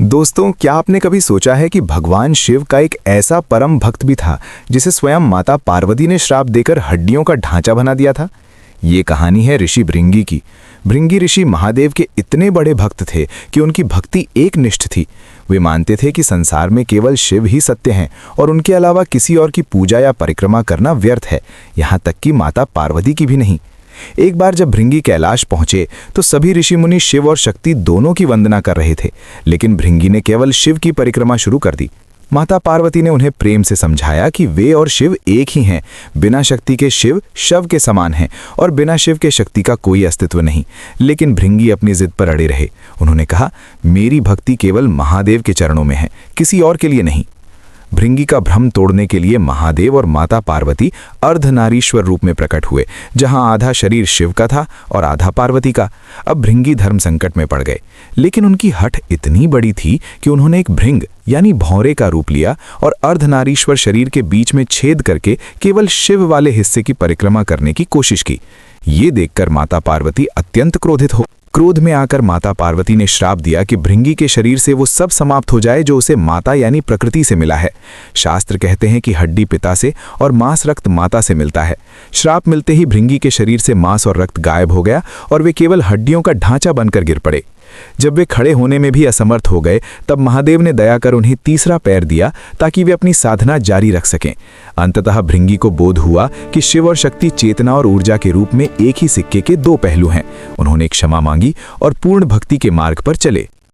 दोस्तों, क्या आपने कभी सोचा है कि भगवान शिव का एक ऐसा परम भक्त भी था जिसे स्वयं माता पार्वती ने श्राप देकर हड्डियों का ढांचा बना दिया था। ये कहानी है ऋषि भृंगी की। भृंगी ऋषि महादेव के इतने बड़े भक्त थे कि उनकी भक्ति एकनिष्ठ थी। वे मानते थे कि संसार में केवल शिव ही सत्य हैं और उनके अलावा किसी और की पूजा या परिक्रमा करना व्यर्थ है, यहाँ तक कि माता पार्वती की भी नहीं। एक बार जब भृंगी कैलाश पहुंचे तो सभी ऋषि मुनि शिव और शक्ति दोनों की वंदना कर रहे थे, लेकिन भृंगी ने केवल शिव की परिक्रमा शुरू कर दी। माता पार्वती ने उन्हें प्रेम से समझाया कि वे और शिव एक ही हैं। बिना शक्ति के शिव शव के समान हैं और बिना शिव के शक्ति का कोई अस्तित्व नहीं। लेकिन भृंगी अपनी जिद पर अड़े रहे। उन्होंने कहा, मेरी भक्ति केवल महादेव के चरणों में है, किसी और के लिए नहीं। भृंगी का भ्रम तोड़ने के लिए महादेव और माता पार्वती अर्धनारीश्वर रूप में प्रकट हुए, जहां आधा शरीर शिव का था और आधा पार्वती का। अब भृंगी धर्म संकट में पड़ गए, लेकिन उनकी हठ इतनी बड़ी थी कि उन्होंने एक भृंग यानी भौरे का रूप लिया और अर्धनारीश्वर शरीर के बीच में छेद करके केवल शिव वाले हिस्से की परिक्रमा करने की कोशिश की। ये देखकर माता पार्वती अत्यंत क्रोधित हो। क्रोध में आकर माता पार्वती ने श्राप दिया कि भृंगी के शरीर से वो सब समाप्त हो जाए जो उसे माता यानी प्रकृति से मिला है। शास्त्र कहते हैं कि हड्डी पिता से और मांस रक्त माता से मिलता है। श्राप मिलते ही भृंगी के शरीर से मांस और रक्त गायब हो गया और वे केवल हड्डियों का ढांचा बनकर गिर पड़े। जब वे खड़े होने में भी असमर्थ हो गए, तब महादेव ने दया कर उन्हें तीसरा पैर दिया ताकि वे अपनी साधना जारी रख सकें। अंततः भृंगी को बोध हुआ कि शिव और शक्ति चेतना और ऊर्जा के रूप में एक ही सिक्के के दो पहलू हैं। उन्होंने क्षमा मांगी और पूर्ण भक्ति के मार्ग पर चले।